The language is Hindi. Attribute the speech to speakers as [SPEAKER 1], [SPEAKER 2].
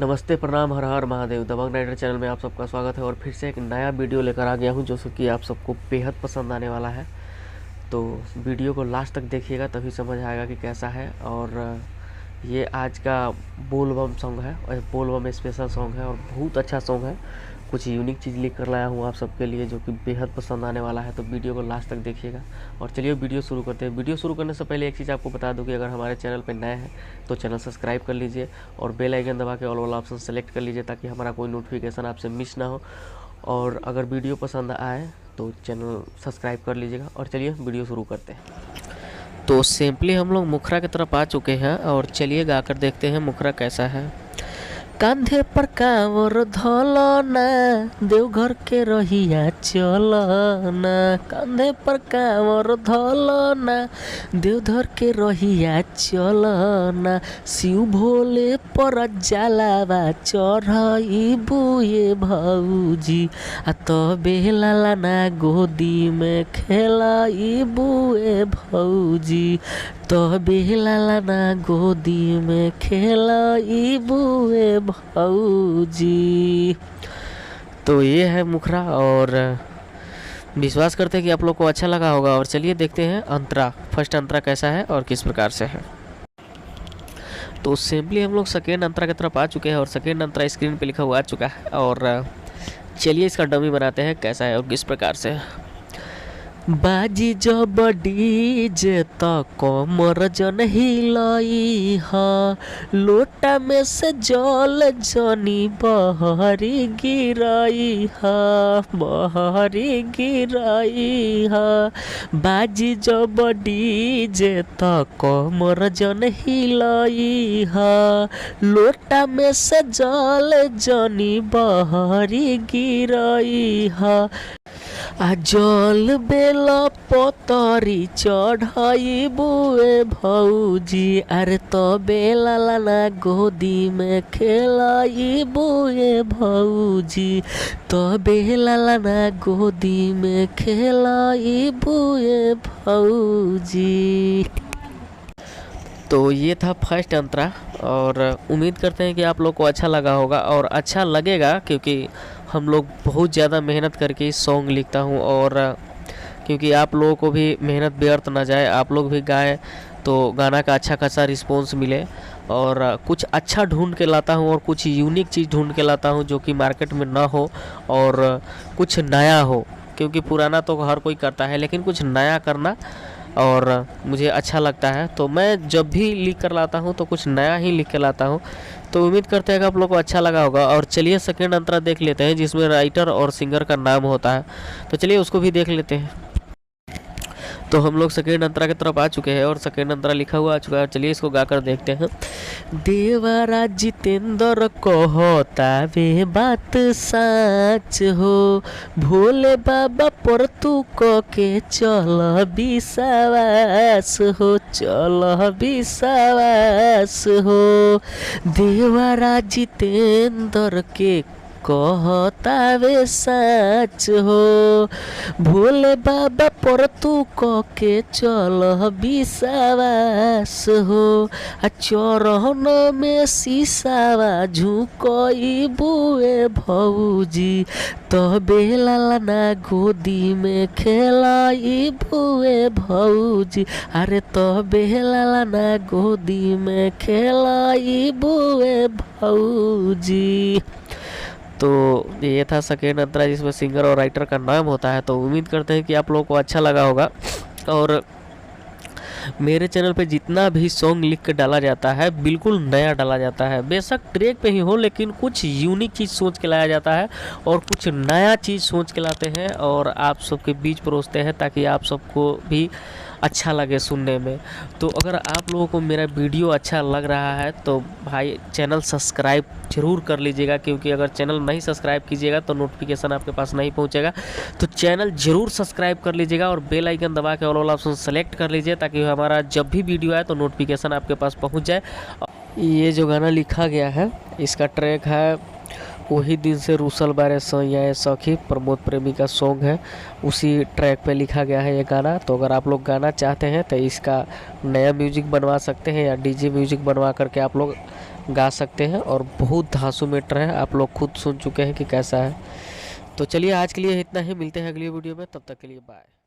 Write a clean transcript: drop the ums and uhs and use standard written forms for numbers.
[SPEAKER 1] नमस्ते, प्रणाम, हर हर महादेव। दबंग राइडर चैनल में आप सबका स्वागत है और फिर से एक नया वीडियो लेकर आ गया हूं जो कि आप सबको बेहद पसंद आने वाला है। तो वीडियो को लास्ट तक देखिएगा तभी समझ आएगा कि कैसा है। और ये आज का बोल बम सॉन्ग है और बोल बम स्पेशल सॉन्ग है और बहुत अच्छा सॉन्ग है। कुछ यूनिक चीज़ लेकर कर लाया हूँ आप सबके लिए जो कि बेहद पसंद आने वाला है। तो वीडियो को लास्ट तक देखिएगा। और चलिए वीडियो शुरू करते हैं। वीडियो शुरू करने से पहले एक चीज़ आपको बता दूं कि अगर हमारे चैनल पर नए हैं तो चैनल सब्सक्राइब कर लीजिए और बेल आइकन दबा के ऑल वाला ऑप्शन सेलेक्ट कर लीजिए ताकि हमारा कोई नोटिफिकेशन आपसे मिस ना हो। और अगर वीडियो पसंद आए तो चैनल सब्सक्राइब कर लीजिएगा। और चलिए वीडियो शुरू करते हैं। तो सिंपली हम लोग मुखरा की तरफ आ चुके हैं और चलिए गाकर देखते हैं मुखरा कैसा है। कांधे पर कांवर धलना देवघर के रहिया चलना, कांधे पर कांवर धलना देवघर के रहिया चलना, शिव भोले पर जलावा चढ़ई बुए भौजी आ तबे लालाना गोदी में खेलाई बुए भौजी, तबे लालाना गोदी में खेलाई बुए भौजी। तो ये है मुखरा और विश्वास करते हैं कि आप लोग को अच्छा लगा होगा। और चलिए देखते हैं अंतरा, फर्स्ट अंतरा कैसा है और किस प्रकार से है। तो सिंपली हम लोग सेकेंड अंतरा की तरफ आ चुके हैं और सेकेंड अंतरा स्क्रीन पे लिखा हुआ आ चुका है। और चलिए इसका डमी बनाते हैं कैसा है और किस प्रकार से है। बाजी जब डीजे त कमर जन हिलाई हा, लोटा में से जल जनी बहरी गिराई हा, बहरी गिराई हा। बाजी जब डीजे त कमर जन हिलाई हा, लोटा में से जल जनी बहरी गिराई हा। आ जल बेला पतरी चढ़ाई बुए भौजी, अरे तो बेला लाना गोदी में खेलाई बुए भौजी, तो बेला लाना गोदी में खेलाई बुए भौजी। तो ये था फर्स्ट अंतरा और उम्मीद करते हैं कि आप लोग को अच्छा लगा होगा और अच्छा लगेगा क्योंकि हम लोग बहुत ज़्यादा मेहनत करके इस सॉन्ग लिखता हूँ। और क्योंकि आप लोगों को भी मेहनत व्यर्थ ना जाए, आप लोग भी गाएं तो गाना का अच्छा खासा रिस्पॉन्स मिले। और कुछ अच्छा ढूंढ के लाता हूँ और कुछ यूनिक चीज़ ढूंढ के लाता हूँ जो कि मार्केट में ना हो और कुछ नया हो, क्योंकि पुराना तो हर कोई करता है लेकिन कुछ नया करना और मुझे अच्छा लगता है। तो मैं जब भी लिख कर लाता हूँ तो कुछ नया ही लिख के लाता हूँ। तो उम्मीद करते हैं कि आप लोगों को अच्छा लगा होगा। और चलिए सेकेंड अंतरा देख लेते हैं जिसमें राइटर और सिंगर का नाम होता है, तो चलिए उसको भी देख लेते हैं। तो हम लोग सेकेंड अंतरा की तरफ आ चुके हैं और सेकेंड अंतरा लिखा हुआ आ चुका है। चलिए इसको गाकर देखते हैं। देवरा जितेंद्र कहता वे बात साच हो, भोले बाबा पर तू क के चल विश्वास हो, चल विश्वास हो। देवरा जितेंद्र के कहता वे सच हो, भोले बाबा पर तू क के चल विश्वास हो। चरण में शीशावा झुकई बुए भौजी, तबे लालाना गोदी में खेलाई बुए भौजी, अरे तबे लालाना गोदी में खेलाई बुए भौजी। तो ये था सेकेंड अंतरा जिसमें सिंगर और राइटर का नाम होता है। तो उम्मीद करते हैं कि आप लोगों को अच्छा लगा होगा। और मेरे चैनल पे जितना भी सॉन्ग लिख के डाला जाता है बिल्कुल नया डाला जाता है, बेशक ट्रैक पे ही हो लेकिन कुछ यूनिक चीज़ सोच के लाया जाता है और कुछ नया चीज़ सोच के लाते हैं और आप सबके बीच परोसते हैं ताकि आप सबको भी अच्छा लगे सुनने में। तो अगर आप लोगों को मेरा वीडियो अच्छा लग रहा है तो भाई चैनल सब्सक्राइब ज़रूर कर लीजिएगा, क्योंकि अगर चैनल नहीं सब्सक्राइब कीजिएगा तो नोटिफिकेशन आपके पास नहीं पहुंचेगा। तो चैनल ज़रूर सब्सक्राइब कर लीजिएगा और बेल आइकन दबा के ऑल वाला ऑप्शन सेलेक्ट कर लीजिए ताकि हमारा जब भी वीडियो आए तो नोटिफिकेशन आपके पास पहुँच जाए। ये जो गाना लिखा गया है इसका ट्रैक है वही दिन से रूसल बारे सैया सखी, प्रमोद प्रेमी का सॉन्ग है, उसी ट्रैक पे लिखा गया है ये गाना। तो अगर आप लोग गाना चाहते हैं तो इसका नया म्यूजिक बनवा सकते हैं या डीजे म्यूजिक बनवा करके आप लोग गा सकते हैं और बहुत धांसू मैटर है, आप लोग खुद सुन चुके हैं कि कैसा है। तो चलिए आज के लिए इतना ही, मिलते हैं अगली वीडियो में, तब तक के लिए बाय।